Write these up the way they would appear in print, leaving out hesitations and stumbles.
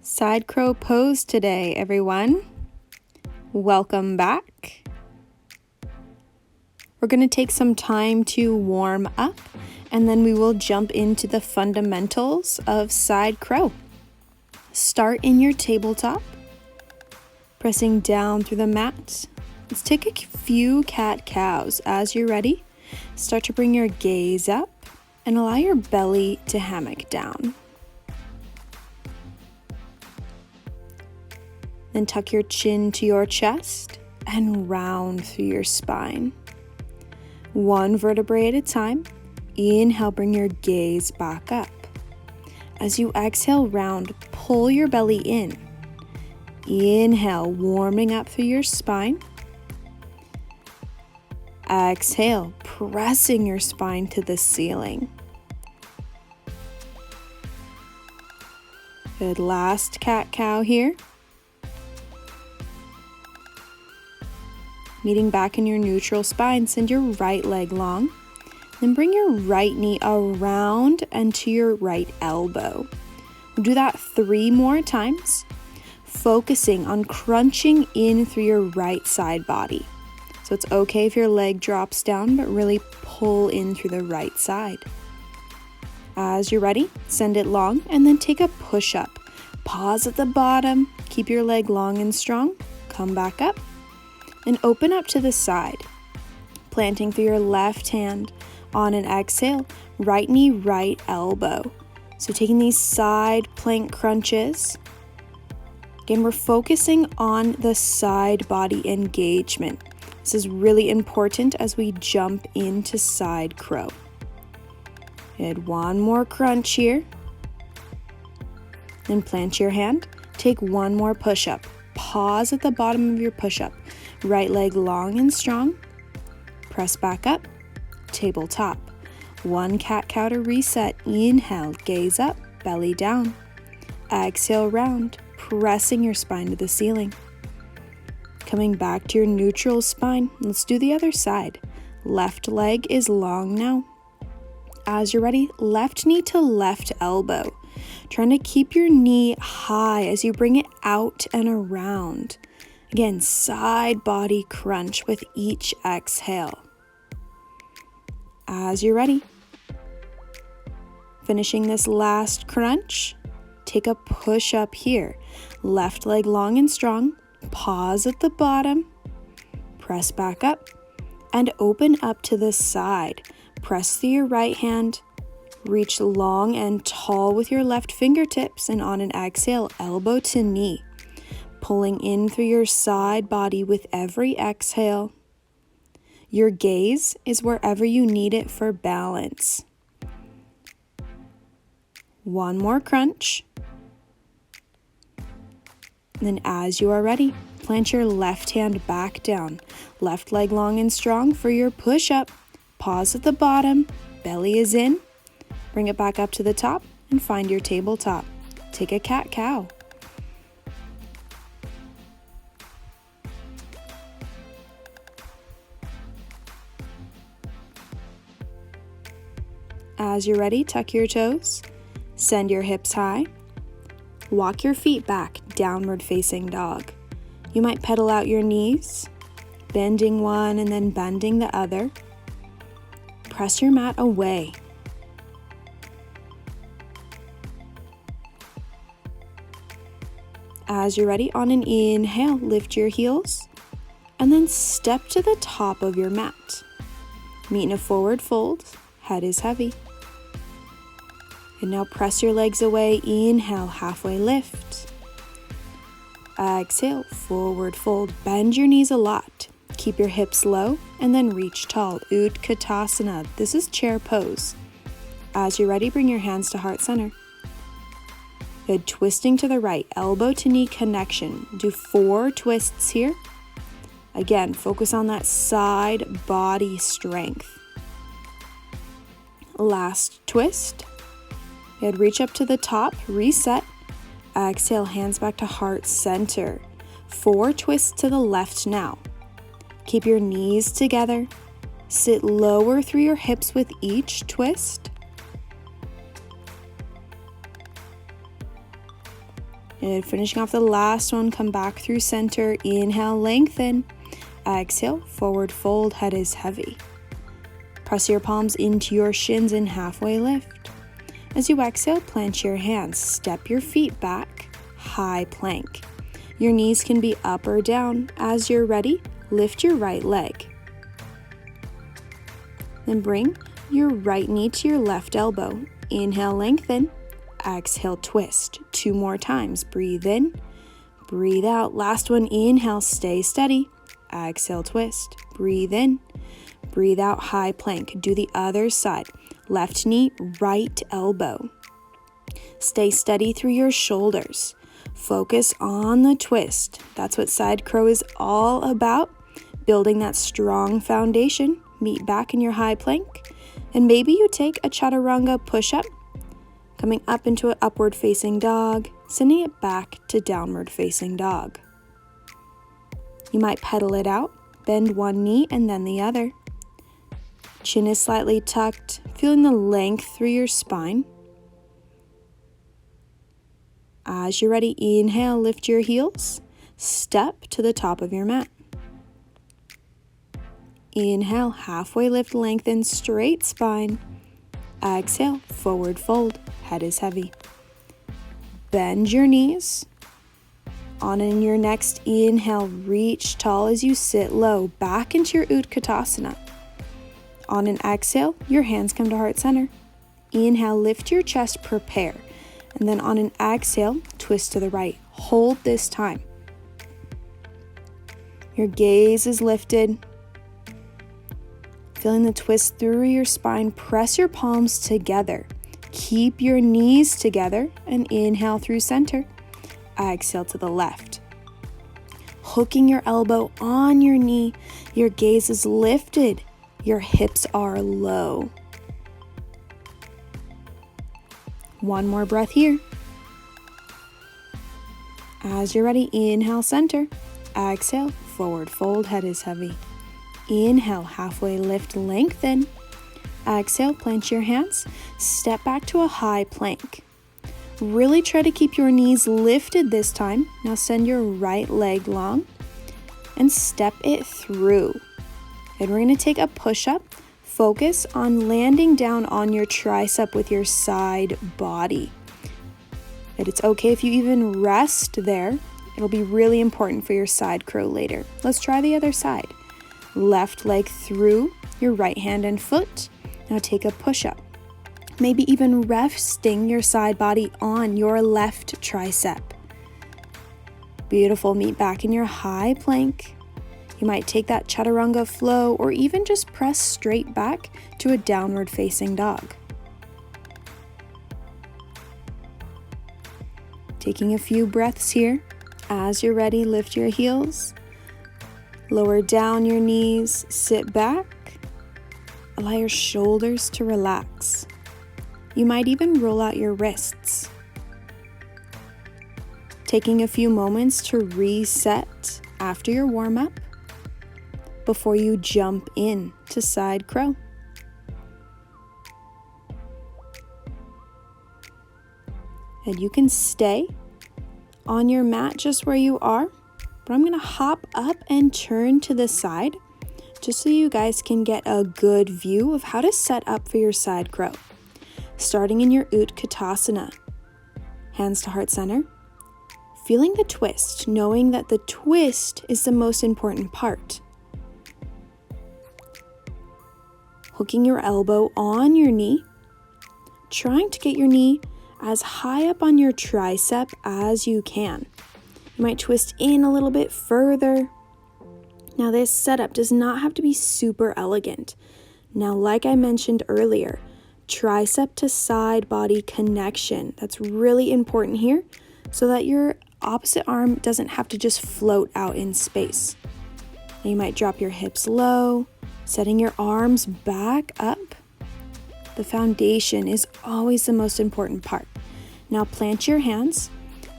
Side crow pose today, everyone. Welcome back. We're going to take some time to warm up, and then we will jump into the fundamentals of side crow. Start in your tabletop, pressing down through the mat. Let's take a few cat-cows. As you're ready, start to bring your gaze up and allow your belly to hammock down. Then tuck your chin to your chest and round through your spine. One vertebrae at a time. Inhale, bring your gaze back up. As you exhale, round, pull your belly in. Inhale, warming up through your spine. Exhale, pressing your spine to the ceiling. Good, last cat-cow here. Meeting back in your neutral spine, send your right leg long. Then bring your right knee around and to your right elbow. We'll do that 3 more times, focusing on crunching in through your right side body. So it's okay if your leg drops down, but really pull in through the right side. As you're ready, send it long and then take a push-up. Pause at the bottom, keep your leg long and strong, come back up. And open up to the side, planting through your left hand. On an exhale, right knee, right elbow. So taking these side plank crunches. Again, we're focusing on the side body engagement. This is really important as we jump into side crow. Good, one more crunch here. Then plant your hand. Take one more push-up. Pause at the bottom of your push-up. Right leg long and strong. Press back up. Tabletop. One cat-cow to reset. Inhale, gaze up, belly down. Exhale, round, pressing your spine to the ceiling. Coming back to your neutral spine. Let's do the other side. Left leg is long now. As you're ready, left knee to left elbow. Trying to keep your knee high as you bring it out and around. Again, side body crunch with each exhale. As you're ready, finishing this last crunch, take a push up here. Left leg long and strong. Pause at the bottom. Press back up and open up to the side. Press through your right hand. Reach long and tall with your left fingertips, and on an exhale, elbow to knee. Pulling in through your side body with every exhale. Your gaze is wherever you need it for balance. One more crunch. Then as you are ready, plant your left hand back down. Left leg long and strong for your push-up. Pause at the bottom, belly is in. Bring it back up to the top and find your tabletop. Take a cat-cow. As you're ready, tuck your toes, send your hips high, walk your feet back, downward facing dog. You might pedal out your knees, bending one and then bending the other. Press your mat away. As you're ready, on an inhale, lift your heels and then step to the top of your mat. Meet in a forward fold, head is heavy. And now press your legs away. Inhale, halfway lift. Exhale, forward fold. Bend your knees a lot. Keep your hips low and then reach tall. Utkatasana. This is chair pose. As you're ready, bring your hands to heart center. Good, twisting to the right, elbow to knee connection. Do 4 twists here. Again, focus on that side body strength. Last twist. Good, reach up to the top, reset. Exhale, hands back to heart center. 4 twists to the left now. Keep your knees together. Sit lower through your hips with each twist. And finishing off the last one, come back through center. Inhale, lengthen. Exhale, forward fold, head is heavy. Press your palms into your shins in halfway lift. As you exhale, plant your hands. Step your feet back, high plank. Your knees can be up or down. As you're ready, lift your right leg. Then bring your right knee to your left elbow. Inhale, lengthen. Exhale, twist. 2 more times. Breathe in, breathe out. Last one, inhale, stay steady. Exhale, twist. Breathe in, breathe out, high plank. Do the other side. Left knee, right elbow. Stay steady through your shoulders. Focus on the twist. That's what side crow is all about. Building that strong foundation. Meet back in your high plank. And maybe you take a chaturanga push-up, coming up into an upward facing dog, sending it back to downward facing dog. You might pedal it out, bend one knee and then the other. Chin is slightly tucked, feeling the length through your spine. As you're ready, inhale, lift your heels, step to the top of your mat. Inhale, halfway lift, lengthen, straight spine. Exhale, forward fold, head is heavy. Bend your knees. On in your next inhale, reach tall as you sit low, back into your Utkatasana. On an exhale, your hands come to heart center. Inhale, lift your chest, prepare. And then on an exhale, twist to the right. Hold this time. Your gaze is lifted. Feeling the twist through your spine, press your palms together. Keep your knees together and inhale through center. Exhale to the left. Hooking your elbow on your knee, your gaze is lifted. Your hips are low. One more breath here. As you're ready, inhale, center. Exhale, forward fold, head is heavy. Inhale, halfway lift, lengthen. Exhale, plant your hands. Step back to a high plank. Really try to keep your knees lifted this time. Now send your right leg long and step it through. And we're going to take a push-up. Focus on landing down on your tricep with your side body. And it's okay if you even rest there. It'll be really important for your side crow later. Let's try the other side. Left leg through your right hand and foot. Now take a push-up. Maybe even resting your side body on your left tricep. Beautiful. Meet back in your high plank. You might take that chaturanga flow or even just press straight back to a downward facing dog. Taking a few breaths here. As you're ready, lift your heels. Lower down your knees, sit back. Allow your shoulders to relax. You might even roll out your wrists. Taking a few moments to reset after your warm-up before you jump in to side crow. And you can stay on your mat just where you are. But I'm going to hop up and turn to the side just so you guys can get a good view of how to set up for your side crow. Starting in your Utkatasana. Hands to heart center. Feeling the twist, knowing that the twist is the most important part. Hooking your elbow on your knee. Trying to get your knee as high up on your tricep as you can. You might twist in a little bit further. Now this setup does not have to be super elegant. Now, like I mentioned earlier, tricep to side body connection. That's really important here so that your opposite arm doesn't have to just float out in space. Now you might drop your hips low, setting your arms back up. The foundation is always the most important part. Now plant your hands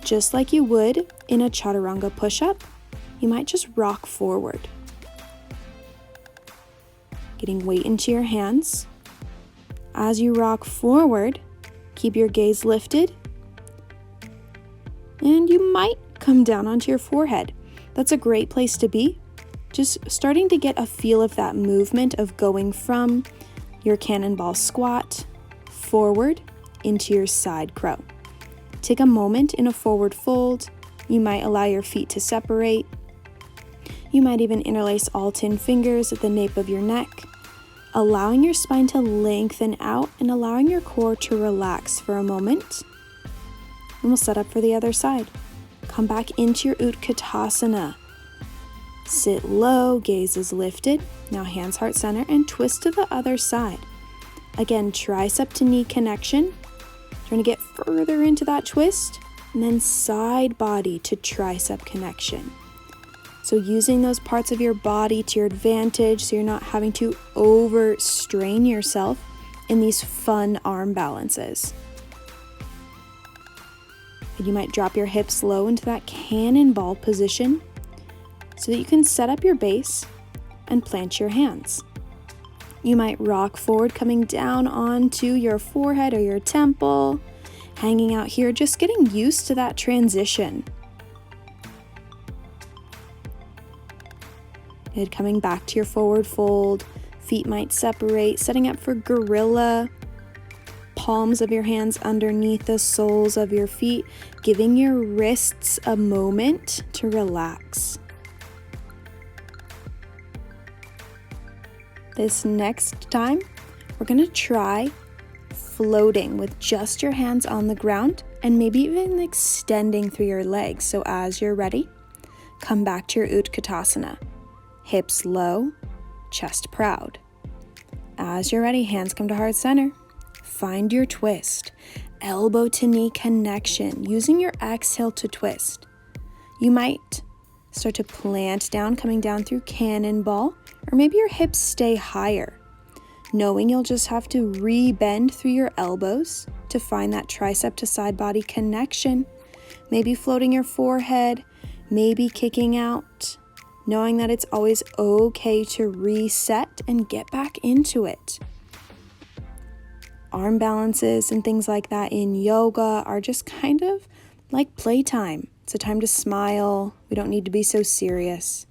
just like you would in a chaturanga push-up. You might just rock forward. Getting weight into your hands. As you rock forward, keep your gaze lifted And you might come down onto your forehead. That's a great place to be. Just starting to get a feel of that movement of going from your cannonball squat forward into your side crow. Take a moment in a forward fold. You might allow your feet to separate. You might even interlace all 10 fingers at the nape of your neck, allowing your spine to lengthen out and allowing your core to relax for a moment. And we'll set up for the other side. Come back into your Utkatasana. Sit low, gaze is lifted. Now hands heart center and twist to the other side. Again, tricep to knee connection. Trying to get further into that twist. And then side body to tricep connection. So using those parts of your body to your advantage so you're not having to overstrain yourself in these fun arm balances. And you might drop your hips low into that cannonball position so that you can set up your base and plant your hands. You might rock forward, coming down onto your forehead or your temple, hanging out here, just getting used to that transition. And coming back to your forward fold, feet might separate, setting up for gorilla. Palms of your hands underneath the soles of your feet, giving your wrists a moment to relax. This next time, we're going to try floating with just your hands on the ground and maybe even extending through your legs. So as you're ready, come back to your Utkatasana. Hips low, chest proud. As you're ready, hands come to heart center. Find your twist. Elbow to knee connection, using your exhale to twist. You might start to plant down, coming down through cannonball, or maybe your hips stay higher, knowing you'll just have to re-bend through your elbows to find that tricep to side body connection. Maybe floating your forehead, maybe kicking out, knowing that it's always okay to reset and get back into it. Arm balances and things like that in yoga are just kind of like playtime. It's a time to smile. We don't need to be so serious.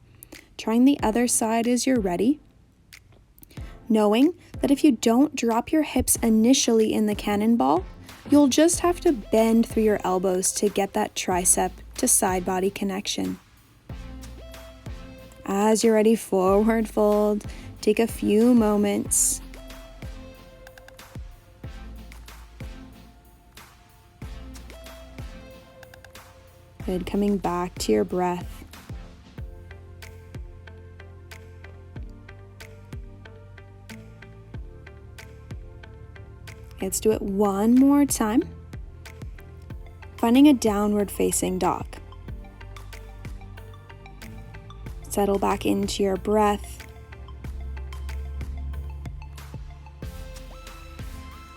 Trying the other side as you're ready. Knowing that if you don't drop your hips initially in the cannonball, you'll just have to bend through your elbows to get that tricep to side body connection. As you're ready, forward fold. Take a few moments. Good, coming back to your breath. Let's do it one more time. Finding a downward facing dog. Settle back into your breath.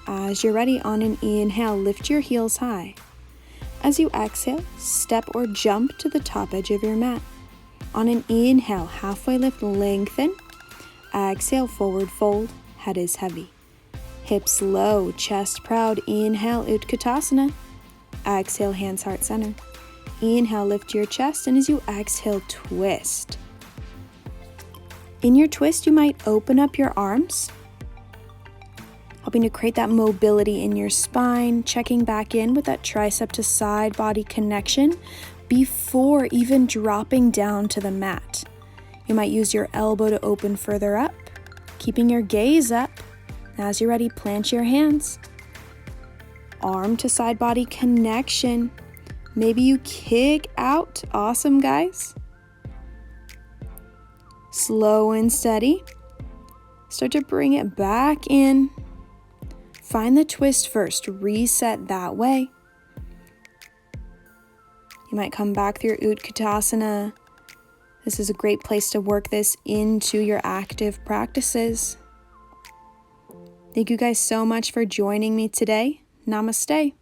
As you're ready, on an inhale, lift your heels high. As you exhale, step or jump to the top edge of your mat. On an inhale, halfway lift, lengthen. Exhale, forward fold, head is heavy. Hips low, chest proud. Inhale, Utkatasana. Exhale, hands heart center. Inhale, lift your chest, and as you exhale, twist. In your twist, you might open up your arms, helping to create that mobility in your spine, checking back in with that tricep to side body connection before even dropping down to the mat. You might use your elbow to open further up, keeping your gaze up. As you're ready, plant your hands. Arm to side body connection. Maybe you kick out. Awesome, guys. Slow and steady. Start to bring it back in. Find the twist first. Reset that way. You might come back through your Utkatasana. This is a great place to work this into your active practices. Thank you guys so much for joining me today. Namaste.